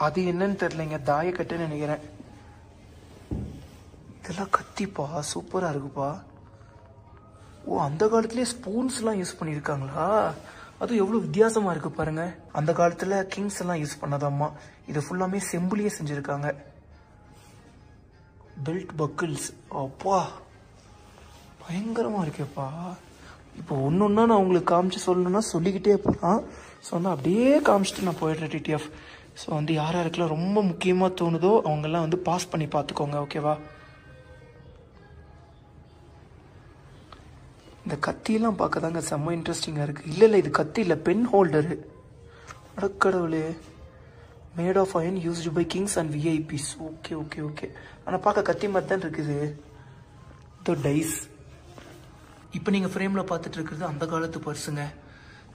அது என்னன்னு தெரியலைங்க, தாயக்கட்டுன்னு நினைக்கிறேன். இதெல்லாம் கத்திப்பா, சூப்பரா இருக்குப்பா. ஓ, அந்த காலத்திலே ஸ்பூன்ஸ்லாம் யூஸ் பண்ணியிருக்காங்களா? அதுவும் எவ்வளோ வித்தியாசமா இருக்கு பாருங்க. அந்த காலத்துல கிங்ஸ் எல்லாம் யூஸ் பண்ணதாம்மா. இது ஃபுல்லாமே செம்புலியே செஞ்சிருக்காங்க. பெல்ட் பக்கிள்ஸ், அப்பா பயங்கரமா இருக்கேப்பா. இப்போ ஒன்னொன்னா நான் உங்களுக்கு காமிச்சு சொல்லணும்னா சொல்லிக்கிட்டே போகலாம். ஸோ வந்து அப்படியே காமிச்சிட்டு நான் போயிடுறேன் டிடிஎஃப். ஸோ வந்து யார் யாருக்கெல்லாம் ரொம்ப முக்கியமாக தோணுதோ அவங்கெல்லாம் வந்து பாஸ் பண்ணி பார்த்துக்கோங்க, ஓகேவா? இந்த கத்தியெல்லாம் பார்க்க தாங்க செம்ம இன்ட்ரெஸ்டிங்காக இருக்குது. இல்லை இது கத்தி இல்லை, பென் ஹோல்டரு. அடக்கடவுளே, made of iron used by kings and VIPs. Okay okay okay. ஆனால் பார்க்க கத்தி மாதிரி தான் இருக்குது. இதோ டைஸ். இப்போ நீங்கள் ஃப்ரேமில் பார்த்துட்டு இருக்கிறது அந்த காலத்து பர்ஸுங்க.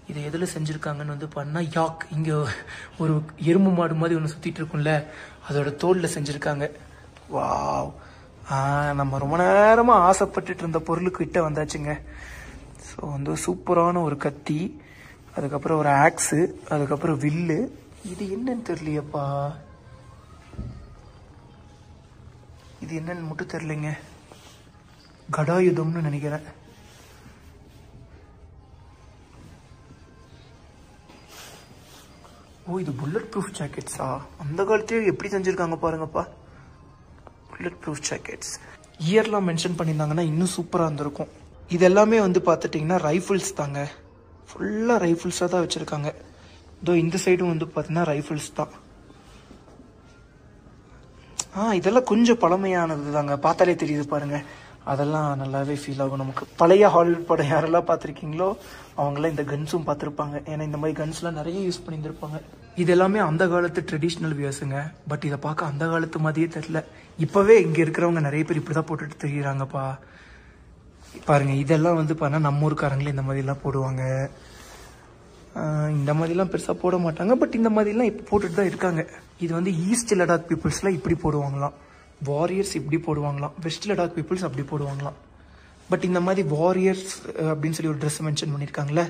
இதை எதில் செஞ்சுருக்காங்கன்னு வந்து பண்ணால் யாக், இங்கே ஒரு எறும்பு மாடு மாதிரி ஒன்று சுற்றிட்டு இருக்கும்ல, அதோட தோலில் செஞ்சுருக்காங்க. வாவ், நம்ம ரொம்ப நேரமாக ஆசைப்பட்டுட்டு இருந்த பொருளுக்கு கிட்ட வந்தாச்சுங்க. ஸோ வந்து சூப்பரான ஒரு கத்தி, அதுக்கப்புறம் ஒரு ஆக்ஸு, அதுக்கப்புறம் வில்லு. இது என்னன்னு தெரியலையப்பா, இது என்னன்னு மட்டும் தெரியலைங்க. கடாயுதம்னு நினைக்கிறேன். ஓ, இது புல்லட் ப்ரூஃப் ஜாக்கெட்ஸா? அந்த காலத்திலே எப்படி செஞ்சுருக்காங்க பாருங்கப்பா. Bullet proof jackets. இயர்லாம் மென்ஷன் பண்ணியிருந்தாங்கன்னா இன்னும் சூப்பராக இருந்திருக்கும். இது எல்லாமே வந்து பார்த்துட்டிங்கன்னா ரைஃபிள்ஸ் தாங்க. ஃபுல்லாக ரைஃபிள்ஸாக தான் வச்சுருக்காங்க. இதோ இந்த சைடும் வந்து பார்த்தீங்கன்னா ரைஃபிள்ஸ் தான். இதெல்லாம் கொஞ்சம் பழமையானது தாங்க, பார்த்தாலே தெரியுது பாருங்க. அதெல்லாம் நல்லாவே ஃபீல் ஆகும் நமக்கு. பழைய ஹாலிவுட் படம் யாரெல்லாம் பார்த்துருக்கீங்களோ அவங்களாம் இந்த கன்ஸும் பார்த்துருப்பாங்க. ஏன்னா இந்த மாதிரி கன்ஸ்லாம் நிறைய யூஸ் பண்ணியிருந்திருப்பாங்க. இது எல்லாமே அந்த காலத்து ட்ரெடிஷ்னல் வியர்ஸுங்க. பட் இதை பார்க்க அந்த காலத்து மாதிரியே தெரியல. இப்போவே இங்கே இருக்கிறவங்க நிறைய பேர் இப்படி தான் போட்டுட்டு தெரியுறாங்கப்பா. பாருங்க, இதெல்லாம் வந்து பார்த்தா நம்ம ஊருக்காரங்களே இந்த மாதிரிலாம் போடுவாங்க. இந்த மாதிரிலாம் பெருசாக போட மாட்டாங்க, பட் இந்த மாதிரிலாம் இப்போ போட்டுட்டு தான் இருக்காங்க. இது வந்து ஈஸ்ட் லடாக் பீப்புள்ஸ்லாம் இப்படி போடுவாங்களாம், வாரியர்ஸ் இப்படி போடுவாங்களாம், வெஸ்ட் லடாக் பீப்புள்ஸ் அப்படி போடுவாங்களாம். பட் இந்த மாதிரி வாரியர்ஸ் அப்படின்னு சொல்லி ஒரு ட்ரெஸ் மென்ஷன் பண்ணியிருக்காங்களே,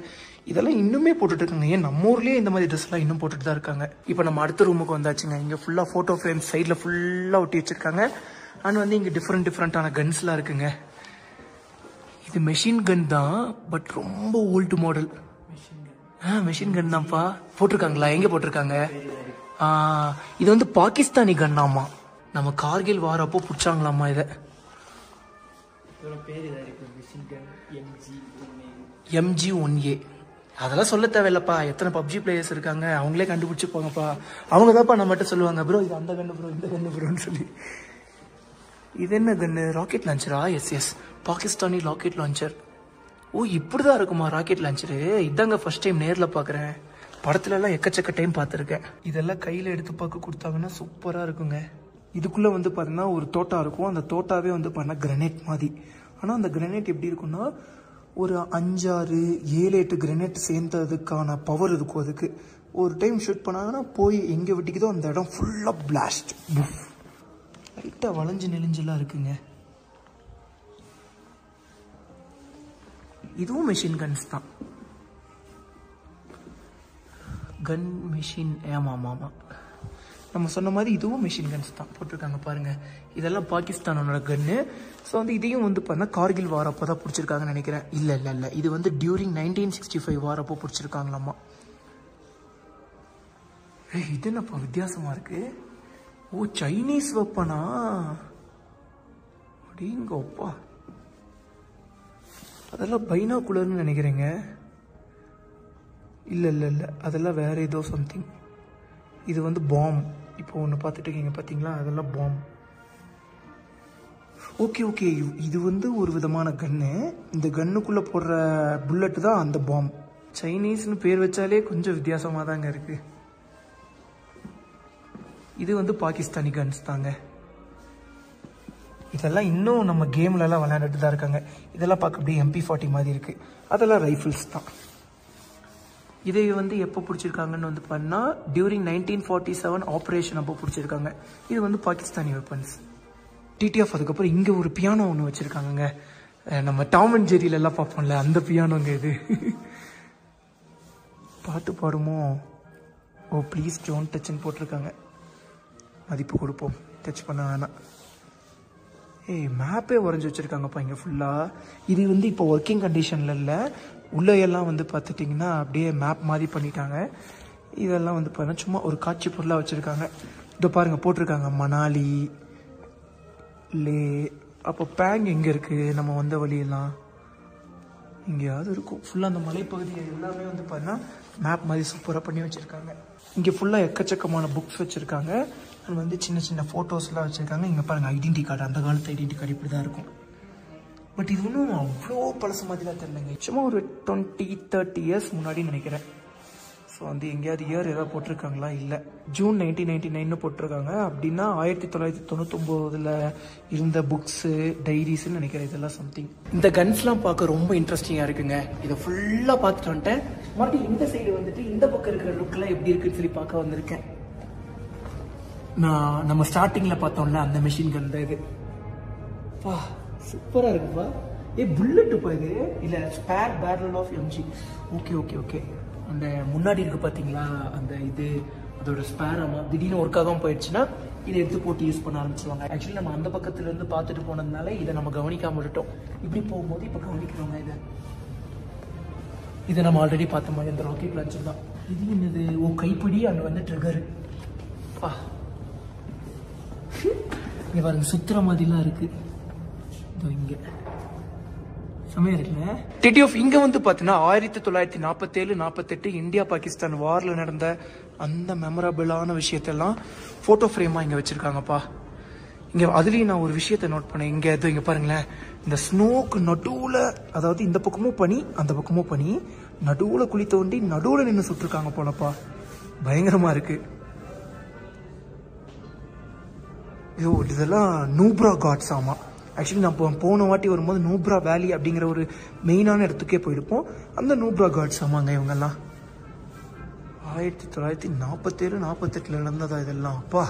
இதெல்லாம் இன்னுமே போட்டுட்டு இருக்காங்க. ஏன் நம்ம ஊர்லேயே இந்த மாதிரி ட்ரெஸ்லாம் இன்னும் போட்டுட்டு தான் இருக்காங்க. இப்போ நம்ம அடுத்த ரூமுக்கு வந்தாச்சுங்க. இங்கே ஃபுல்லாக ஃபோட்டோ ஃப்ரேம் சைடில் ஃபுல்லாக ஒட்டி வச்சிருக்காங்க. அண்ட் வந்து இங்கே டிஃப்ரெண்டான கன்ஸ்லாம் இருக்குங்க. இது மெஷின் கன் தான், பட் ரொம்ப ஓல்டு மாடல். மெஷின் கன் தான்ப்பா. போட்டிருக்காங்களா? எங்கே போட்டிருக்காங்க? இது வந்து பாகிஸ்தானி கன்னாமா. நம்ம கார்கில் வாரப்போ பிடிச்சாங்களாமா இதை. MG1A. அதெல்லாம் சொல்ல தேவையில்லப்பா. எத்தனை பப்ஜி பிளேயர்ஸ் இருக்காங்க, அவங்களே கண்டுபிடிச்சிப்பாங்கப்பா. அவங்க தான்ப்பா நம்மகிட்ட சொல்லுவாங்க, ப்ரோ இது அந்த கன்று ப்ரோ, இந்த கன்று ப்ரோன்னு சொல்லி. இது என்ன கன்று? ராக்கெட் லான்ச்சரா? Yes, Pakistani rocket launcher. ஓ, இப்படிதான் இருக்குமா ராக்கெட் லான்ச்சரு? இதாங்க ஃபர்ஸ்ட் டைம் நேரில் பார்க்குறேன். படத்துலலாம் எக்கச்சக்க டைம் பார்த்துருக்கேன். இதெல்லாம் கையில் எடுத்து பார்க்க கொடுத்தாங்கன்னா சூப்பராக இருக்குங்க. இதுக்குள்ளே வந்து பார்த்தீங்கன்னா ஒரு தோட்டா இருக்கும். அந்த தோட்டாவே வந்து பார்த்தீங்கன்னா கிரனேட் மாதிரி. ஆனால் அந்த கிரனேட் எப்படி இருக்குன்னா, ஒரு 5-6-7-8 கிரனேட் சேர்ந்ததுக்கான பவர் இருக்கும். அதுக்கு ஒரு டைம் ஷூட் பண்ணாங்கன்னா போய் எங்கே விட்டிக்குதோ அந்த இடம் ஃபுல்லாக பிளாஸ்ட். லைட்டாக வளைஞ்சு நெளிஞ்செல்லாம் இருக்குங்க. இதுவும் மெஷின் கன்ஸ் தான். கன் மெஷின். ஆமாம், நம்ம சொன்ன மாதிரி இதுவும் மெஷின் கன்ஸ் தான் போட்டிருக்காங்க பாருங்க. இதெல்லாம் பாகிஸ்தானோட கன்னு. ஸோ வந்து இதையும் வந்து பார்த்தா கார்கில் வாரப்போ தான் பிடிச்சிருக்காங்கன்னு நினைக்கிறேன். இல்லை, இது வந்து டியூரிங் 1965 வாரப்போ பிடிச்சிருக்காங்களாம்மா. இது என்னப்பா வித்தியாசமா இருக்கு? ஓ, சைனீஸ் வெப்பனா? அப்படிங்கப்பா. அதெல்லாம் பைனாகுலர்னு நினைக்கிறேங்க. இல்லை, அதெல்லாம் வேற ஏதோ சம்திங். இது வந்து பாம். இப்போ ஒன்று பார்த்துட்டு இருக்கீங்க பார்த்தீங்களா, அதெல்லாம் பாம். ஓகே, இது வந்து ஒரு விதமான கன்னு. இந்த கன்னுக்குள்ளே போடுற புல்லட்டு தான் அந்த பாம். சைனீஸ்னு பேர் வச்சாலே கொஞ்சம் வித்தியாசமாக தாங்க இருக்கு. இது வந்து பாகிஸ்தானி கன்ஸ் தாங்க. இதெல்லாம் இன்னும் நம்ம கேம்லலாம் விளையாண்டுட்டு தான் இருக்காங்க. இதெல்லாம் பார்க்க அப்படியே MP40 மாதிரி இருக்குது. அதெல்லாம் ரைஃபிள்ஸ் தான். இதை வந்து எப்போ பிடிச்சிருக்காங்கன்னு வந்து பண்ணால் டியூரிங் 1947 ஆப்ரேஷன் அப்போ பிடிச்சிருக்காங்க. இது வந்து பாகிஸ்தானி வெப்பன்ஸ். TTF. அதுக்கப்புறம் இங்கே ஒரு பியானோ ஒன்று வச்சுருக்காங்கங்க. நம்ம டாம் அண்ட் ஜெரியிலலாம் பார்ப்போம்ல, அந்த பியானோங்க இது. பாட்டு பாடுமோ? ஓ ப்ளீஸ் டோன்ட் டச்ன்னு போட்டிருக்காங்க. மதிப்பு கொடுப்போம். டச் பண்ண வேணாம். மேப்பே வரைஞ்சி வச்சுருக்காங்கப்பா இங்கே ஃபுல்லாக. இது வந்து இப்போ ஒர்க்கிங் கண்டிஷனில் இல்லை. உள்ளே எல்லாம் வந்து பார்த்துட்டிங்கன்னா அப்படியே மேப் மாதிரி பண்ணிட்டாங்க. இதெல்லாம் வந்து பார்த்தீங்கன்னா சும்மா ஒரு காட்சி பொருளாக வச்சுருக்காங்க. இதோ பாருங்கள் போட்டிருக்காங்க மணாலி, லே. அப்போ பேங் எங்கே இருக்குது? நம்ம வந்த வழியெல்லாம் இங்கேயாவது இருக்கும். ஃபுல்லாக அந்த மலைப்பகுதி எல்லாமே வந்து பார்த்தீங்கன்னா மேப் மாதிரி சூப்பராக பண்ணி வச்சுருக்காங்க. இங்கே ஃபுல்லாக எக்கச்சக்கமான புக்ஸ் வச்சுருக்காங்க. அது வந்து சின்ன சின்ன ஃபோட்டோஸ்லாம் வச்சுருக்காங்க. இங்கே பாருங்கள் ஐடென்டி கார்டு, அந்த காலத்து ஐடென்டி கார்டு இப்படி தான் இருக்கும். பட் இது ஒன்றும் அவ்வளோ பழசு மாதிரிலாம் தெரியலங்க. சும்மா ஒரு 20-30 இயர்ஸ் முன்னாடி நினைக்கிறேன். ஸோ வந்து எங்கேயாவது இயர் ஏதாவது போட்டிருக்காங்களா? இல்லை, ஜூன் 1999 போட்டிருக்காங்க. அப்படின்னா 1999 இருந்த புக்ஸு, டைரிஸ்ன்னு நினைக்கிறேன். இதெல்லாம் சம்திங். இந்த கன்ஸ்லாம் பார்க்க ரொம்ப இன்ட்ரெஸ்டிங்காக இருக்குங்க. இதை ஃபுல்லாக பார்த்துட்டு வந்துட்டேன். மறுபடியும் இந்த சைடு வந்துட்டு இந்த பக்கம் இருக்கிற லுக்லாம் எப்படி இருக்குன்னு சொல்லி பார்க்க வந்திருக்கேன். நம்ம ஸ்டார்டிங்கில் பார்த்தோம்ல அந்த மெஷின் கன் தான் இது. பா சூப்பராக இருக்குப்பா. புல்லட்டுப்பா இது. இல்லை, spare barrel of MG. Okay okay okay. அந்த முன்னாடி இருக்கு பார்த்தீங்களா அந்த இது, அதோட ஸ்பேர் திடீர்னு ஒர்க் ஆகாமல் போயிடுச்சுன்னா இதை எடுத்து போட்டு யூஸ் பண்ண ஆரம்பிச்சுவாங்க. ஆக்சுவலி நம்ம அந்த பக்கத்துலேருந்து பார்த்துட்டு போனதுனால இதை நம்ம கவனிக்காம விட்டுட்டோம். இப்படி போகும்போது இப்போ கவனிக்கிறோங்க. இதை நம்ம ஆல்ரெடி பார்த்த மாதிரி அந்த ராக்கெட் லான்ச்சர் தான். இது என்னது? கைப்பிடி, அங்கே வந்து ட்ரிகரு. பா இங்கே பாருங்க சுத்துற மாதிரிலாம் இருக்கு. இங்கே சமயம் இருக்குல்ல. டிடிஎஃப் இங்கே வந்து பார்த்தீங்கன்னா 1947-48 இந்தியா பாகிஸ்தான் வாரில் நடந்த அந்த மெமரபிளான விஷயத்தெல்லாம் ஃபோட்டோ ஃப்ரேமாக இங்கே வச்சுருக்காங்கப்பா. இங்கே அதுலேயும் நான் ஒரு விஷயத்தை நோட் பண்ணேன். இங்கே பாருங்களேன், இந்த ஸ்னோக்கு நடுவில், அதாவது இந்த பக்கமும் பனி அந்த பக்கமும் பனி, நடுவில் குழி தோண்டி நடுவில் நின்று சுட்டுருக்காங்க போலப்பா. பயங்கரமாக இருக்குது. இதெல்லாம் நூப்ரா காட்ஸ். ஆமாம், ஆக்சுவலி நான் போன வாட்டி வரும்போது நூப்ரா வேலி அப்படிங்கிற ஒரு மெயினான இடத்துக்கே போயிருப்போம். அந்த நூப்ரா காட்ஸ் ஆமாங்க. இவங்கெல்லாம் 1947-48 நடந்ததா இதெல்லாம்? அப்பா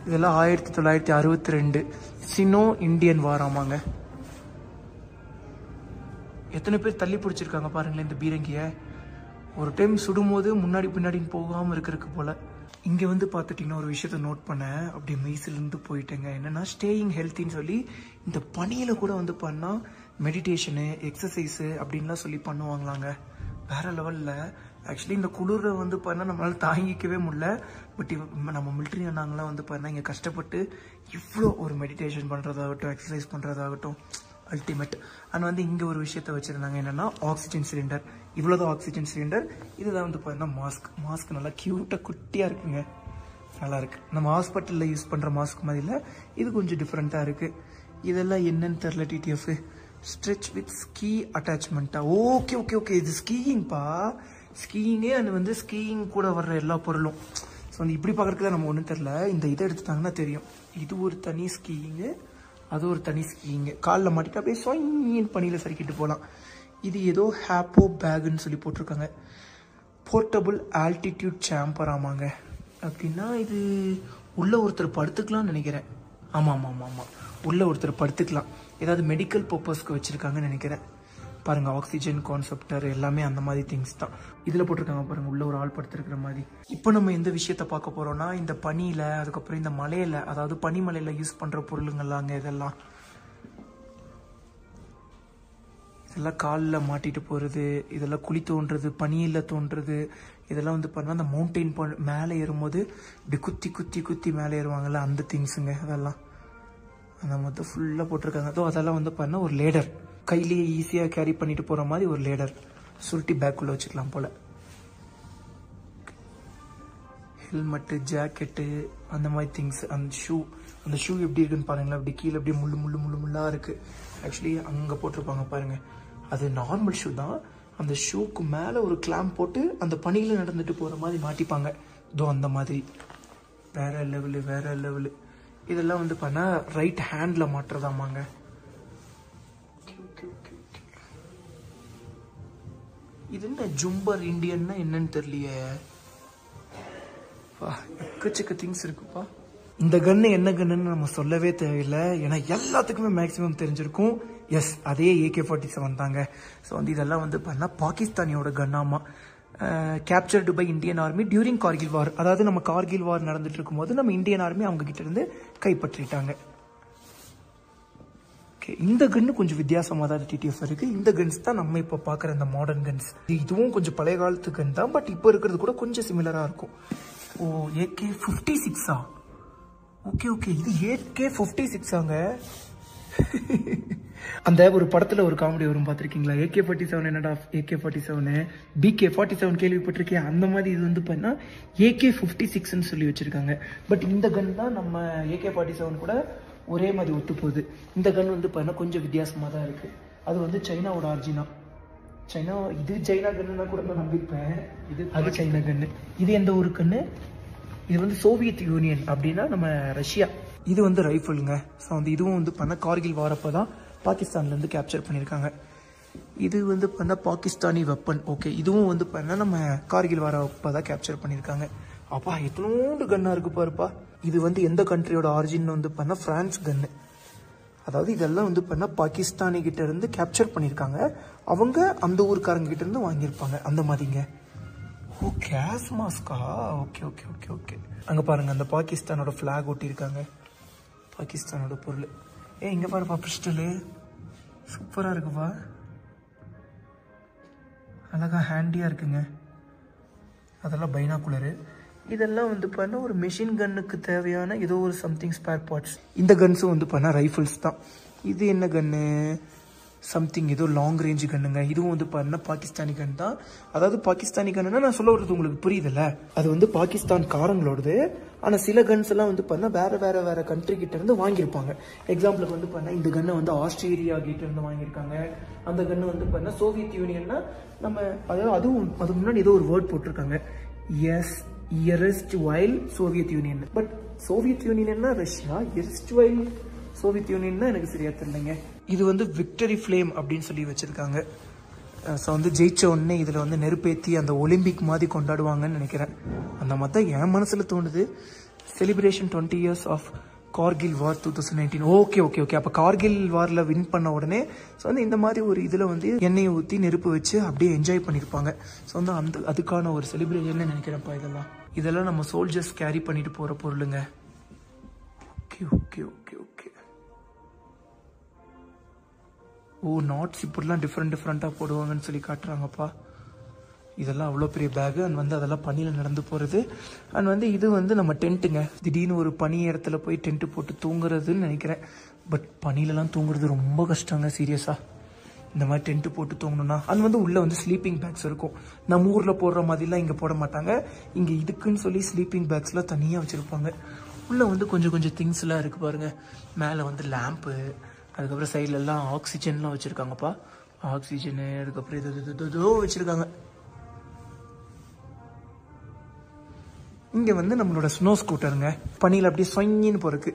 இதெல்லாம் 1962 சினோ இந்தியன் வார். ஆமாங்க. எத்தனை பேர் தள்ளி பிடிச்சிருக்காங்க பாருங்களேன் இந்த பீரங்கியை. ஒரு டைம் சுடும்போது முன்னாடி பின்னாடின்னு போகாமல் இருக்கிறதுக்கு போல. இங்கே வந்து பார்த்துட்டிங்கன்னா ஒரு விஷயத்த நோட் பண்ணேன். அப்படியே மெய்சிலிருந்து போயிட்டேங்க. என்னென்னா ஸ்டேயிங் ஹெல்த்தின்னு சொல்லி இந்த பனியில் கூட வந்து பண்ணால் மெடிடேஷனு, எக்ஸசைஸு அப்படின்லாம் சொல்லி பண்ணுவாங்களாங்க. வேறு லெவலில். ஆக்சுவலி இந்த குளிரை வந்து பண்ணால் நம்மளால் தாங்கிக்கவே முடியல. பட் நம்ம மிலிட்ரி அண்ணாங்களாம் வந்து பண்ணால் இங்கே கஷ்டப்பட்டு இவ்வளோ ஒரு மெடிடேஷன் பண்ணுறதாகட்டும், எக்ஸசைஸ் பண்ணுறதாகட்டும், அல்டிமேட். அண்ட் வந்து இங்கே ஒரு விஷயத்த வச்சுருந்தாங்க. என்னென்னா ஆக்சிஜன் சிலிண்டர். இவ்வளோதான் ஆக்சிஜன் சிலிண்டர். இதுதான் வந்து பார்த்தீங்கன்னா மாஸ்க் நல்லா க்யூட்டாக குட்டியாக இருக்குங்க. நல்லா இருக்குது. நம்ம ஹாஸ்பிட்டலில் யூஸ் பண்ணுற மாஸ்க் மாதிரி இல்லை, இது கொஞ்சம் டிஃப்ரெண்ட்டாக இருக்குது. இதெல்லாம் என்னன்னு தெரில. டிடிஎஃப் ஸ்ட்ரெச் வித் ஸ்கீ அட்டாச்மெண்ட்டா? Okay okay okay. இது ஸ்கீயிங்ப்பா. ஸ்கீயிங்கே அது வந்து ஸ்கீயிங் கூட வர்ற எல்லா பொருளும். ஸோ வந்து இப்படி பார்க்குறதுக்கு தான் நம்ம ஒன்றும் தெரில. இந்த இதை எடுத்துட்டாங்கன்னா தெரியும். இது ஒரு தனி ஸ்கீயிங்கு, அது ஒரு தனி ஸ்கீயிங்கு. காலில் மாட்டிட்டு அப்படியே சொயின்னு பனியில் சறுக்கிட்டு போகலாம். இது ஏதோ ஹேப்போ பேக்குன்னு சொல்லி போட்டிருக்காங்க. Portable altitude chamber. ஆமாங்க. அப்படின்னா இது உள்ள ஒருத்தர் படுத்துக்கலாம்னு நினைக்கிறேன். ஆமாம் ஆமாம் ஆமாம், உள்ள ஒருத்தர் படுத்துக்கலாம். ஏதாவது மெடிக்கல் பர்பஸ்க்கு வச்சுருக்காங்கன்னு நினைக்கிறேன். பாருங்கள், ஆக்சிஜன் கான்செப்டர் எல்லாமே அந்த மாதிரி திங்ஸ் தான் இதில் போட்டிருக்காங்க. பாருங்கள், உள்ள ஒரு ஆள் படுத்துருக்கிற மாதிரி. இப்போ நம்ம எந்த விஷயத்த பார்க்க போகிறோம்னா இந்த பனியில், அதுக்கப்புறம் இந்த மலையில், அதாவது பனிமலையில் யூஸ் பண்ணுற பொருளுங்கள்லாங்க இதெல்லாம். இதெல்லாம் காலில் மாட்டிட்டு போகிறது, இதெல்லாம் குழி தோன்றது, பனியில் தோன்றது, இதெல்லாம் வந்து பார்த்தீங்கன்னா அந்த மவுண்டெயின் மேலே ஏறும்போது இப்படி குத்தி குத்தி குத்தி மேலே ஏறுவாங்கள்ல, அந்த திங்ஸுங்க அதெல்லாம். அந்த மொத்தம் ஃபுல்லாக போட்டிருக்காங்க. அதெல்லாம் வந்து பார்த்தீங்கன்னா ஒரு லேடர், கையிலேயே ஈஸியாக கேரி பண்ணிட்டு போகிற மாதிரி ஒரு லேடர், சுருட்டி பேக்குள்ளே வச்சுக்கலாம் போல். ஹெல்மெட்டு, ஜாக்கெட்டு, அந்த மாதிரி திங்ஸ். அந்த ஷூ எப்படி இருக்குன்னு பாருங்களேன். அப்படி கீழே அப்படியே முள்ளாக இருக்குது. ஆக்சுவலி அங்கே போட்டிருப்பாங்க பாருங்கள், அது நார்மல் ஷூ தான். அந்த ஷூக்கு மேலே ஒரு கிளாம்ப் போட்டு அந்த பனியில் நடந்துட்டு போகிற மாதிரி மாட்டிப்பாங்க. அந்த மாதிரி வேற லெவலு. இதெல்லாம் வந்து பண்ணா ரைட் ஹேண்டில் மாட்டுறதாமாங்க. இது என்ன ஜும்பர் இண்டியன்னா என்னன்னு தெரியலையே. எக்கச்சக்க திங்ஸ் இருக்குப்பா. இந்த கன்னு என்ன கன்னுன்னு நம்ம சொல்லவே தேவையில்லை, ஏன்னா எல்லாத்துக்குமே மேக்ஸிமம் தெரிஞ்சிருக்கும். எஸ், அதே AK-47 தாங்க. ஸோ வந்து இதெல்லாம் வந்து பார்த்தா பாகிஸ்தானியோட கன்னாமா. Captured by Indian army during Kargil war. அதாவது நம்ம கார்கில் வார் நடந்துட்டு இருக்கும்போது நம்ம இந்தியன் ஆர்மி அவங்க கிட்ட இருந்து கைப்பற்றிட்டாங்க. இந்த கன்னு கொஞ்சம் வித்தியாசமாக தான் டிடிஎஃப் இருக்கு. இந்த கன்ஸ் தான் நம்ம இப்போ பார்க்குற இந்த மாடர்ன் கன்ஸ். இதுவும் கொஞ்சம் பழைய காலத்து கன் தான், பட் இப்போ இருக்கிறது கூட கொஞ்சம் சிமிலராக இருக்கும். ஓ, AK-56 ஓகே ஓகே, இது AK-56 அந்த ஒரு படத்துல ஒரு காமெடி வரும் பார்த்துருக்கீங்களா? AK-47 என்னடா AK-47 BK-47 கேள்விப்பட்டிருக்கேன். அந்த மாதிரி இது வந்து பண்ணா AK-56ன்னு சொல்லி வச்சிருக்காங்க. பட் இந்த கன் தான் நம்ம AK-47 கூட ஒரே மாதிரி ஒத்து போகுது. இந்த கன் வந்து பண்ணா கொஞ்சம் வித்தியாசமாக தான் இருக்கு. அது வந்து சைனாவோட ஆர்ஜினா. சைனா, இது சைனா கன்னுனா கூட நான் நம்பியிருப்பேன். அது சைனா கன்னு. இது எந்த ஒரு கன்னு? இது வந்து சோவியத் யூனியன், அப்படின்னா நம்ம ரஷ்யா. இது வந்து ரைஃபிளுங்க. ஸோ வந்து இதுவும் வந்து பண்ண கார்கில் வாரப்போ தான் பாகிஸ்தான்லேருந்து கேப்சர் பண்ணியிருக்காங்க. இது வந்து பண்ண பாகிஸ்தானி வெப்பன். ஓகே, இதுவும் வந்து பண்ண நம்ம கார்கில் வாரப்போ தான் கேப்சர் பண்ணியிருக்காங்க. அப்பா எத்தனோண்டு கன்னாக இருக்கு பாருப்பா. இது வந்து எந்த கண்ட்ரியோட ஆரிஜின் வந்து பண்ண பிரான்ஸ் கன்னு. அதாவது இதெல்லாம் வந்து பண்ண பாகிஸ்தானி கிட்ட இருந்து கேப்சர் பண்ணியிருக்காங்க. அவங்க அந்த ஊருக்காரங்க கிட்ட இருந்து வாங்கியிருப்பாங்க அந்த மாதிரிங்க. ஓ, கேஸ் மாஸ்கா. Okay okay okay okay. அங்கே பாருங்க, அந்த பாகிஸ்தானோட ஃப்ளாக் ஒட்டியிருக்காங்க, பாகிஸ்தானோட பொருள். இங்கே பாருப்பா, பிஸ்டலு சூப்பராக இருக்குப்பா, அழகா ஹேண்டியாக இருக்குங்க. அதெல்லாம் பைனாகுலரு. இதெல்லாம் வந்து பண்ண ஒரு மெஷின் கன்னுக்கு தேவையான ஏதோ ஒரு சம்திங் ஸ்பேர் பார்ட்ஸ். இந்த கன்ஸும் வந்து பண்ண ரைஃபிள்ஸ் தான். இது என்ன கன்னு? சம்திங் ஏதோ லாங் ரேஞ்ச் கன்னுங்க. இதுவும் வந்து பண்ண பாகிஸ்தானி கன் தான். அதாவது பாகிஸ்தானி கன்னுன்னா நான் சொல்ல வர்றது உங்களுக்கு புரியுதுல்ல, அது வந்து பாகிஸ்தான் காரங்களோடது. ஆனால் சில கன்ஸ் எல்லாம் வந்து பண்ண வேற கண்ட்ரி கிட்ட இருந்து வாங்கியிருப்பாங்க. எக்ஸாம்பிளுக்கு வந்து பண்ண இந்த கன்னை வந்து ஆஸ்திரேலியா கிட்ட இருந்து வாங்கியிருக்காங்க. அந்த கன்னு வந்து பண்ண சோவியத் யூனியன்னா நம்ம, அதாவது அதுவும் அதுக்கு முன்னாடி ஏதோ ஒரு வேர்ட் போட்டிருக்காங்க, erstwhile Soviet Union. But Soviet யூனியன்னா ரஷ்யா, எரெஸ்ட்வைல் சோவியத் யூனியன் எனக்கு சரியா தெரியலைங்க. இது வந்து விக்டரி ஃப்ளேம் அப்படின்னு சொல்லி வச்சிருக்காங்க. ஸோ வந்து ஜெயிச்ச உடனே இதில் வந்து நெருப்பேற்றி அந்த ஒலிம்பிக் மாதிரி கொண்டாடுவாங்கன்னு நினைக்கிறேன். அந்த மாதிரி தான் என் மனசில் தோணுது. Celebration 20 years of Kargil war 2019. Okay okay okay. அப்போ கார்கில் வாரில் வின் பண்ண உடனே ஸோ வந்து இந்த மாதிரி ஒரு இதில் வந்து எண்ணெயை ஊற்றி நெருப்பு வச்சு அப்படியே என்ஜாய் பண்ணியிருப்பாங்க. ஸோ வந்து அதுக்கான ஒரு செலிப்ரேஷன் நினைக்கிறேன்ப்பா. இதெல்லாம் நம்ம சோல்ஜர்ஸ் கேரி பண்ணிட்டு போகிற பொருளுங்க. Okay okay okay okay. ஓ, நாட்ஸ் இப்படிலாம் டிஃப்ரெண்ட்டாக போடுவாங்கன்னு சொல்லி காட்டுறாங்கப்பா. இதெல்லாம் அவ்வளோ பெரிய பேகு. அண்ட் வந்து அதெல்லாம் பனியில் நடந்து போகிறது. அண்ட் வந்து இது வந்து நம்ம டென்ட்டுங்க. திடீர்னு ஒரு பனி இடத்துல போய் டென்ட்டு போட்டு தூங்குறதுன்னு நினைக்கிறேன். பட் பனியிலலாம் தூங்குறது ரொம்ப கஷ்டங்க, சீரியஸாக. இந்த மாதிரி டென்ட்டு போட்டு தூங்கணும்னா அது வந்து உள்ளே வந்து ஸ்லீப்பிங் பேக்ஸ் இருக்கும். நம்ம ஊரில் போடுற மாதிரிலாம் இங்கே போட மாட்டாங்க. இங்கே இதுக்குன்னு சொல்லி ஸ்லீப்பிங் பேக்ஸ்லாம் தனியாக வச்சுருப்பாங்க. உள்ளே வந்து கொஞ்சம் திங்ஸ்லாம் இருக்குது பாருங்கள். மேலே வந்து லேம்ப்பு, அதுக்கப்புறம் சைட்லலாம் ஆக்சிஜன்லாம் வச்சுருக்காங்கப்பா. ஆக்சிஜனு, அதுக்கப்புறம் இது வச்சுருக்காங்க. இங்கே வந்து நம்மளோட ஸ்னோ ஸ்கூட்டருங்க, பனியில் அப்படியே சொங்கின்னு போகிறதுக்கு.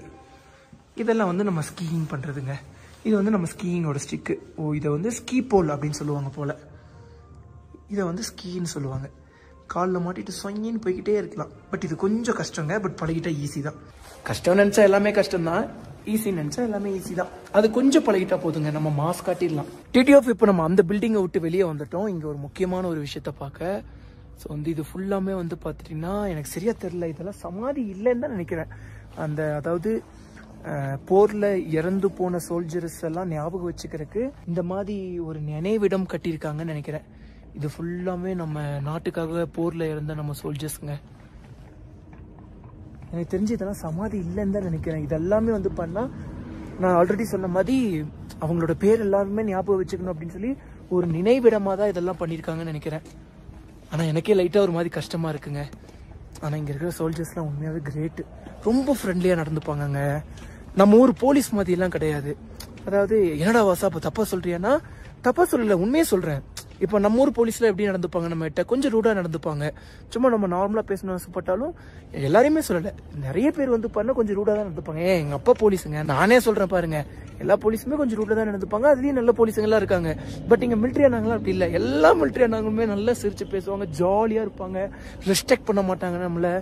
இதெல்லாம் வந்து நம்ம ஸ்கீயிங் பண்ணுறதுங்க. இது வந்து நம்ம ஸ்கீயிங்கோட ஸ்டிக்கு. ஓ, இதை வந்து ஸ்கீ போல் அப்படின்னு சொல்லுவாங்க போல். இதை வந்து ஸ்கீன்னு சொல்லுவாங்க. காலில் மாட்டிட்டு சொங்கின்னு போய்கிட்டே இருக்கலாம். பட் இது கொஞ்சம் கஷ்டங்க. பட் பழகிட்டா ஈஸி தான். கஷ்டம் நினச்சா எல்லாமே கஷ்டம்தான், ஈஸி நினச்சா எல்லாமே ஈஸி தான். அது கொஞ்சம் பழகிட்டா போதுங்க, நம்ம மாஸ் காட்டிடலாம். டிடிஎஃப் இப்போ நம்ம அந்த பில்டிங்கை விட்டு வெளியே வந்துட்டோம். இங்கே ஒரு முக்கியமான ஒரு விஷயத்த பார்க்க. ஸோ வந்து இது ஃபுல்லாமே வந்து பார்த்துட்டிங்கன்னா எனக்கு சரியா தெரில. இதெல்லாம் சமாதி இல்லைன்னு தான் நினைக்கிறேன். அதாவது போரில் இறந்து போன சோல்ஜர்ஸ் எல்லாம் ஞாபகம் வச்சுக்கிறதுக்கு இந்த மாதிரி ஒரு நினைவிடம் கட்டியிருக்காங்கன்னு நினைக்கிறேன். இது ஃபுல்லாமே நம்ம நாட்டுக்காக போரில் இறந்த நம்ம சோல்ஜர்ஸுங்க. எனக்கு தெரிஞ்சு இதெல்லாம் சமாதி இல்லைன்னு தான் நினைக்கிறேன். இதெல்லாமே வந்து பண்ணால் நான் ஆல்ரெடி சொன்ன மாதிரி அவங்களோட பேர் எல்லாருமே ஞாபகம் வச்சுக்கணும் அப்படின்னு சொல்லி ஒரு நினைவிடமாக தான் இதெல்லாம் பண்ணியிருக்காங்கன்னு நினைக்கிறேன். ஆனால் எனக்கே லைட்டாக ஒரு மாதிரி கஷ்டமாக இருக்குங்க. ஆனால் இங்கே இருக்கிற சோல்ஜர்ஸ்லாம் உண்மையாகவே கிரேட்டு. ரொம்ப ஃப்ரெண்ட்லியாக நடந்துப்பாங்கங்க. நம்ம ஊர் போலீஸ் மாதிரிலாம் கிடையாது. அதாவது என்னடா வாசா இப்போ தப்பாக சொல்கிறியான்னா, தப்பாக சொல்லலை, உண்மையே சொல்கிறேன். இப்போ நம்ம ஊர் போலீஸில் எப்படி நடந்துப்பாங்க, நம்ம கிட்ட கொஞ்சம் ரூடாக நடந்துப்பாங்க. சும்மா நம்ம நார்மலாக பேசணும் ஆசைப்பட்டாலும் எல்லாரையுமே சொல்லலை, நிறைய பேர் வந்து பண்ண கொஞ்சம் ரூடாக தான் நடந்துப்பாங்க. எங்கள் அப்பா போலீஸுங்க, நானே சொல்கிறேன் பாருங்க, எல்லா போலீஸுமே கொஞ்சம் ரூடாக தான் நடந்துப்பாங்க. அதுலேயும் நல்ல போலீஸுங்கெல்லாம் இருக்காங்க. பட் இங்கே மிலிட்ரி ஆனாங்களாம் அப்படி இல்லை. எல்லா மிலிட்ரி ஆனாங்களுமே நல்லா சிரிச்சு பேசுவாங்க, ஜாலியாக இருப்பாங்க, ரெஸ்பெக்ட் பண்ண மாட்டாங்க நம்மளை.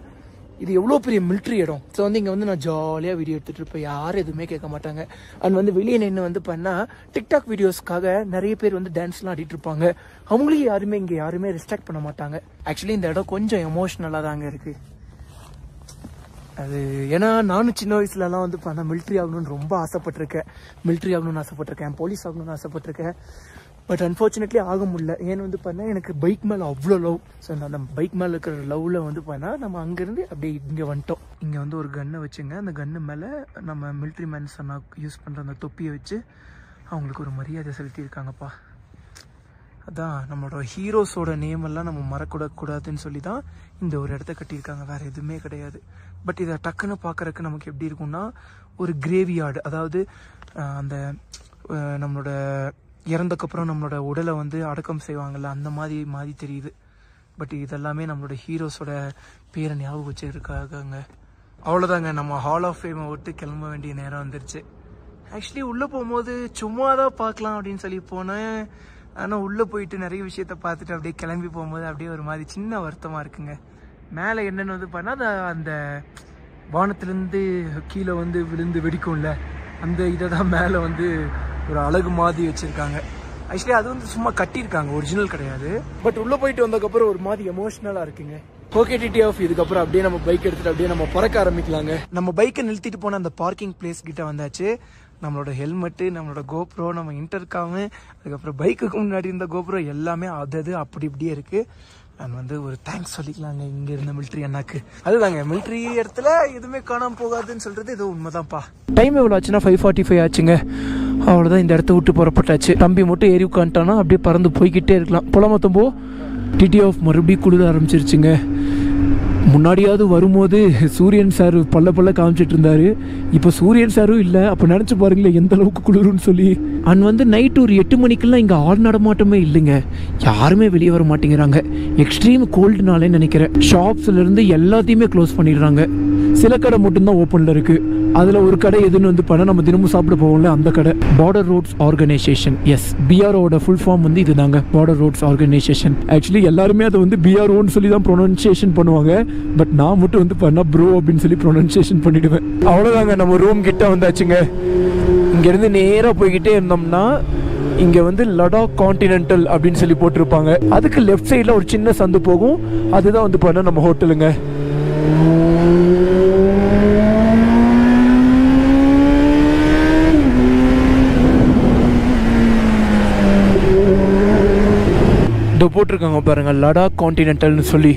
இது எவ்வளோ பெரிய மிலிட்ரி இடம். ஸோ வந்து இங்கே வந்து நான் ஜாலியாக வீடியோ எடுத்துகிட்டு இருப்பேன், யாரும் எதுவுமே கேட்க மாட்டாங்க. அண்ட் வந்து வெளியே நின்று வந்து பண்ணால் டிக்டாக் வீடியோஸ்க்காக நிறைய பேர் வந்து டான்ஸ்லாம் ஆடிட்டு இருப்பாங்க. அவங்களையும் யாருமே இங்கே யாருமே ரெஸ்ட்ரிக்ட் பண்ண மாட்டாங்க. ஆக்சுவலி இந்த இடம் கொஞ்சம் எமோஷ்னலாக தாங்க இருக்குது. அது ஏன்னா நானும் சின்ன வயசுலலாம் வந்து பண்ண மிலிட்ரி ஆகணும்னு ரொம்ப ஆசைப்பட்டிருக்கேன், போலீஸ் ஆகணும்னு ஆசைப்பட்டிருக்கேன். பட் அன்ஃபார்ச்சுனேட்லி ஆக முடியல. ஏன்னு வந்து பண்ணால் எனக்கு பைக் மேலே அவ்வளோ லவ். ஸோ அந்த பைக் மேலே இருக்கிற லவ்வில் வந்து பண்ணால் நம்ம அங்கேருந்து அப்படியே இங்கே வந்துட்டோம். இங்கே வந்து ஒரு கன்னை வச்சுங்க, அந்த கன்று மேலே நம்ம மிலிட்ரி மேன் சொன்னால் யூஸ் பண்ணுற அந்த தொப்பியை வச்சு அவங்களுக்கு ஒரு மரியாதை செலுத்தியிருக்காங்கப்பா. அதான் நம்மளோட ஹீரோஸோட நேம் எல்லாம் நம்ம மறக்கூடாதுன்னு சொல்லி தான் இந்த ஒரு இடத்த கட்டியிருக்காங்க, வேறு எதுவுமே கிடையாது. பட் இதை டக்குன்னு பார்க்குறக்கு நமக்கு எப்படி இருக்கும்னா ஒரு கிரேவியார்டு, அதாவது அந்த நம்மளோட இறந்தக்கப்புறம் நம்மளோட உடலை வந்து அடக்கம் செய்வாங்கள்ல, அந்த மாதிரி தெரியுது. பட் இதெல்லாமே நம்மளோட ஹீரோஸோட பேரை ஞாபகம் வச்சுருக்காங்க. அவ்வளோதாங்க, நம்ம ஹால் ஆஃப் ஃபேமை விட்டு கிளம்ப வேண்டிய நேரம் வந்துருச்சு. ஆக்சுவலி உள்ளே போகும்போது சும்மா தான் பார்க்கலாம் அப்படின்னு சொல்லி போனேன். ஆனால் உள்ளே போயிட்டு நிறைய விஷயத்த பார்த்துட்டு அப்படியே கிளம்பி போகும்போது அப்படியே ஒரு மாதிரி சின்ன வருத்தமாக இருக்குங்க. மேலே என்னென்னு வந்து பண்ணால் அந்த வானத்துலேருந்து கீழே வந்து விழுந்து வெடிக்கும்ல, அந்த இதை தான் மேலே வந்து ஒரு அழகு மாதிரி வச்சுருக்காங்க. ஆக்சுவலி அது வந்து சும்மா கட்டியிருக்காங்க, ஒரிஜினல் கிடையாது. பட் உள்ளே போயிட்டு வந்ததுக்கப்புறம் ஒரு மாதிரி எமோஷ்னலாக இருக்குங்க. ஓகே டிடிஎஃப், இதுக்கப்புறம் அப்படியே நம்ம பைக் எடுத்துகிட்டு அப்படியே நம்ம பறக்க ஆரம்பிக்கலாங்க. நம்ம பைக்கை நிறுத்திட்டு போன அந்த பார்க்கிங் பிளேஸ் கிட்ட வந்தாச்சு. நம்மளோட ஹெல்மெட்டு, நம்மளோட கோப்ரோ, நம்ம இன்டர்காமு, அதுக்கப்புறம் பைக்குக்கு முன்னாடி இருந்த கோப்ரோ எல்லாமே அது அப்படி இப்படியே இருக்குது. நான் வந்து ஒரு தேங்க்ஸ் சொல்லிக்கலாங்க இங்கே இருந்த மிலிட்ரி அண்ணாக்கு. அதுதாங்க, மிலிட்ரி இடத்துல எதுவுமே காணாமல் போகாதுன்னு சொல்கிறது இது உண்மைதான்ப்பா. டைம் எவ்வளோ ஆச்சுன்னா 5:45 ஆச்சுங்க. அவ்வளோதான், இந்த இடத்த விட்டு புறப்பட்டாச்சு. தம்பி மட்டும் ஏறி உட்காந்துட்டானா அப்படியே பறந்து போய்கிட்டே இருக்கலாம். புலமத்தம்போ டிடிஎஃப் மறுபடியும் குளிர ஆரம்பிச்சிருச்சுங்க. முன்னாடியாவது வரும்போது சூரியன் சார் பல்ல காமிச்சிட்டு இருந்தாரு, இப்போ சூரியன் சாரும் இல்லை. அப்போ நினச்சி பாருங்களேன் எந்த அளவுக்கு குளிருன்னு சொல்லி. அண்ட் வந்து நைட்டு ஒரு 8 மணிக்கெல்லாம் இங்கே ஆள் நடமாட்டமே இல்லைங்க, யாருமே வெளியே வர மாட்டேங்கிறாங்க. எக்ஸ்ட்ரீம் கோல்டுனாலே நினைக்கிறேன். ஷாப்ஸ்லேருந்து எல்லாத்தையுமே க்ளோஸ் பண்ணிடுறாங்க. சில கடை மட்டும்தான் ஓப்பனில் இருக்குது. அதில் ஒரு கடை எதுன்னு வந்து பண்ணால் நம்ம தினமும் சாப்பிட போவோம்ல, அந்த கடை. பார்டர் ரோட்ஸ் ஆர்கனைசேஷன், எஸ், பிஆர்ஓட ஃபுல் ஃபார்ம் வந்து இதுதாங்க, பார்டர் ரோட்ஸ் ஆர்கனைசேஷன். ஆக்சுவலி எல்லாருமே அதை வந்து பிஆர்ஓன்னு சொல்லி தான் ப்ரொனன்சியேஷன் பண்ணுவாங்க. பட் நான் மட்டும் வந்து பண்ணா ப்ரோ அப்படின்னு சொல்லி ப்ரொனன்சியேஷன் பண்ணிடுவேன். அவ்வளோதாங்க, நம்ம ரூம் கிட்ட வந்தாச்சுங்க. இங்கேருந்து நேராக போய்கிட்டே இருந்தோம்னா இங்கே வந்து லடாக் கான்டினென்டல் அப்படின்னு சொல்லி போட்டிருப்பாங்க. அதுக்கு லெஃப்ட் சைடில் ஒரு சின்ன சந்து போகும், அதுதான் வந்து பண்ண நம்ம ஹோட்டலுங்க. இதோ போட்டிருக்காங்க பாருங்க, லடாக் கான்டினென்டல்னு சொல்லி.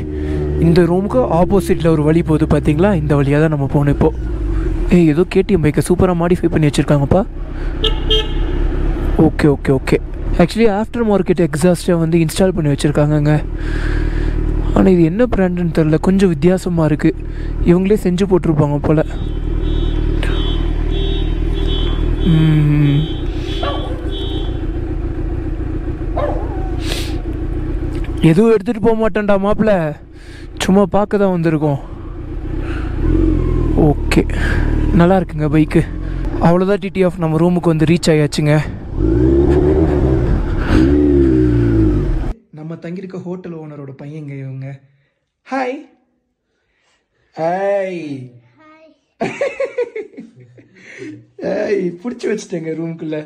இந்த ரூமுக்கு ஆப்போசிட்டில் ஒரு வழி போகுது பார்த்தீங்களா, இந்த வழியாக தான் நம்ம போகணும் இப்போ. ஏதோ கேடிஎம் பைக்கை சூப்பராக மாடிஃபை பண்ணி வச்சுருக்காங்கப்பா. ஓகே. ஆக்சுவலி ஆஃப்டர் மார்க்கெட் எக்ஸாஸ்ட்டை வந்து இன்ஸ்டால் பண்ணி வச்சுருக்காங்கங்க. ஆனால் இது என்ன பிராண்டுன்னு தெரில, கொஞ்சம் வித்தியாசமாக இருக்குது. இவங்களே செஞ்சு போட்டிருப்பாங்க போல். எதுவும் எடுத்துகிட்டு போக மாட்டேன்டா மாப்பிள்ள, சும்மா பார்க்க தான் வந்திருக்கோம். ஓகே, நல்லா இருக்குங்க பைக்கு. அவ்வளோதான் டிடிஎஃப், நம்ம ரூமுக்கு வந்து ரீச் ஆயாச்சுங்க. நம்ம தங்கியிருக்க ஹோட்டல் ஓனரோட பையங்க இவங்க. ஹாய் பிடிச்சி வச்சுட்டேங்க ரூமுக்குள்ள.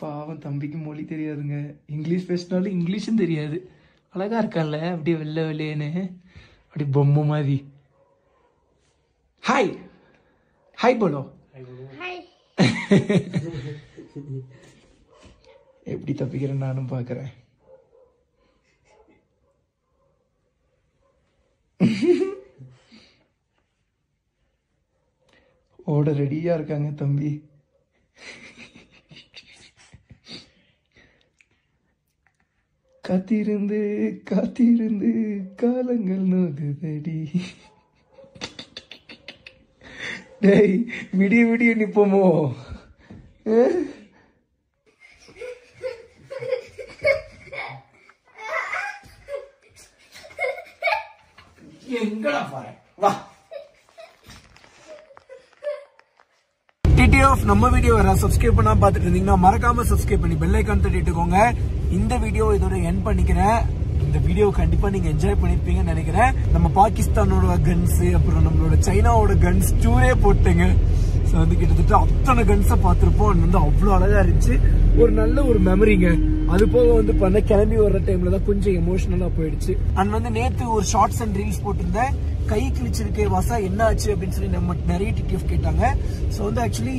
பாவம் தம்பிக்கு மொழி தெரியாதுங்க, இங்கிலீஷ் பேசினாலும் இங்கிலீஷும் தெரியாது. அழகா இருக்கான்ல அப்படியே வெள்ளையேன்னு, அப்படி பொம்மை மாதிரி. Hi hi polo. எப்படி தப்பிக்கிறேன் நானும் பார்க்குறேன். ஓட ரெடியா இருக்காங்க தம்பி. காத்திருந்து காத்திருந்து காலங்கள் நோகுதடி. டேய், விடிய நிப்போமோ? எங்கடா பாரு, வா. டிடிஎஃப், நம்ம வீடியோ சப்ஸ்கிரைப் பண்ணா பார்த்துட்டு இருந்தீங்கன்னா மறக்காம சப்ஸ்கிரைப் பண்ணி பெல் ஐகான் தட்டிட்டுக்கோங்க. இந்த வீடியோ இதோட எண்ட் பண்ணிக்கிறேன். இந்த இந்த வீடியோ கண்டிப்பா நீங்க என்ஜாய் பண்ணிருப்பீங்கன்னு நினைக்கிறேன். நம்ம பாகிஸ்தானோட கன்ஸ் அப்புறம் நம்மளோட சைனாவோட கன்ஸ் டூரே போட்டேங்க. ஸோ வந்து கிட்டத்தட்ட அத்தனை கன்ஸை பார்த்துருப்போம். அது வந்து அவ்வளோ அழகா இருந்துச்சு. ஒரு நல்ல ஒரு மெமரிங்க. அது போக வந்து பண்ண கிளம்பி வர்ற டைம்ல தான் கொஞ்சம் எமோஷனலா போயிடுச்சு. அண்ட் வந்து நேத்து ஒரு ஷார்ட்ஸ் அண்ட் ரீல்ஸ் போட்டிருந்தேன். கை கிழிச்சிருக்கே வாசா என்ன ஆச்சு அப்படின்னு சொல்லி நம்ம நிறைய டிடிஎஃப் கேட்டாங்க. ஸோ வந்து ஆக்சுவலி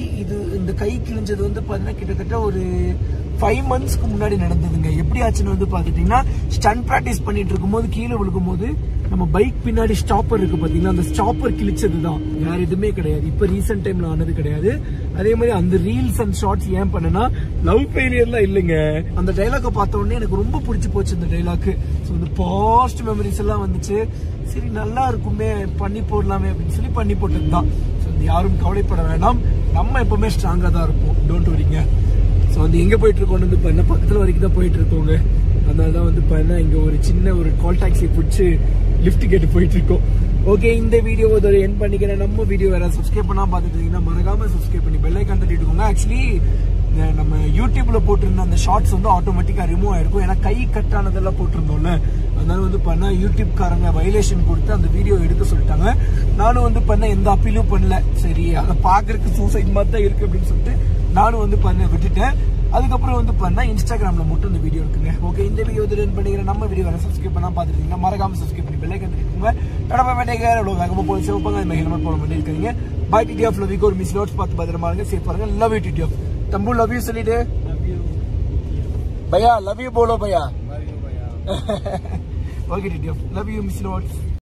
இந்த கை கிழிஞ்சது வந்து பார்த்தீங்கன்னா கிட்டத்தட்ட ஒரு 5 monthsக்கு முன்னாடி நடந்ததுங்க. எப்படி ஆச்சுன்னு வந்து பாத்துட்டீங்கன்னா ஸ்டண்ட் பிராக்டிஸ் பண்ணிட்டு இருக்கும்போது கீழே விழுகும் போது நம்ம பைக் பின்னாடி ஸ்டாப்பர் இருக்கு பாத்தீங்கன்னா, அந்த ஸ்டாப்பர் கிழிச்சதுதான், வேற எதுவுமே கிடையாது. இப்ப ரீசெண்ட் டைம்ல ஆனது கிடையாது. அதே மாதிரி அந்த ரீல்ஸ் அண்ட் ஷார்ட்ஸ் ஏன் பண்ணனா லவ் ஃபெயிலியர்லாம் இல்லைங்க. அந்த டைலாக பார்த்த உடனே எனக்கு ரொம்ப பிடிச்சி போச்சு இந்த டைலாக். ஸோ இந்த பாஸ்ட் மெமரிஸ் எல்லாம் வந்துச்சு. சரி நல்லா இருக்குமே பண்ணி போடலாமே அப்படின்னு சொல்லி பண்ணி போட்டதுதான். ஸோ யாரும் கவலைப்பட வேண்டாம், நம்ம எப்பவுமே ஸ்ட்ராங்கா தான் இருப்போம். டோன்ட் வரிங்க. ஸோ வந்து எங்க போயிட்டு இருக்கோம் வந்து பண்ண பக்கத்துல வரைக்கும் தான் போயிட்டு இருக்கோங்க. அதனாலதான் வந்து பண்ண இங்க ஒரு சின்ன ஒரு கால் டாக்ஸி பிடிச்சி லிஃப்ட் கேட்டு போயிட்டு இருக்கோம். ஓகே, இந்த வீடியோ ஒரு எண்ட் பண்ணிக்கிறேன். நம்ம வீடியோ வேற சப்ஸ்கிரைப் பண்ணா பாத்துட்டீங்கன்னா மறக்காம சப்ஸ்கிரைப் பண்ணி பெல் ஐகான் தட்டிட்டுக்கோங்க. ஆக்சுவலி நம்ம யூடியூப்ல போட்டிருந்த அந்த ஷார்ட்ஸ் வந்து ஆட்டோமேட்டிக்கா ரிமூவ் ஆயிருக்கும். ஏன்னா கை கட்டானதெல்லாம் போட்டிருந்தோம்ல, அதனால வந்து பண்ண யூடியூப் காரங்க வயலேஷன் கொடுத்து அந்த வீடியோ எடுக்க சொல்லிட்டாங்க. நானும் வந்து பண்ண எந்த அப்பீலும் பண்ணல. சரி அதை பாக்குறதுக்கு சூசைட் மாதிரி தான் இருக்கு அப்படின்னு சொல்லிட்டு நானும் வந்து பண்ண விட்டுட்டேன். அதுக்கப்புறம் வந்து பண்ணா இன்ஸ்டாகிராம்ல மட்டும் இந்த வீடியோ இருக்குங்க. ஓகே, இந்த வீடியோ என் பண்ணிக்கிறேன். நம்ம வீடியோ வேற சப்ஸ்கிரைப் பண்ணா பாத்துட்டீங்கன்னா மறக்காம சப்ஸ்கிரைப் பண்ணி பெல் ஐகான் தட்டிட்டுங்க. கடப்பா வேட்டைக்கார எவ்வளவு வேகமா போய் சேவப்பாங்க. அது ஹெல்மெட் போட பண்ணி இருக்கீங்க. Bye TTF love you. ஒரு மிஸ் நோட்ஸ் பார்த்து பத்திரமா இருங்க, சேஃப் பாருங்க. Love you TTF. तंबू लव यू सलीडे भैया, लव यू बोलो भैया. ओके डिडियो, लव यू मिस नोट्स.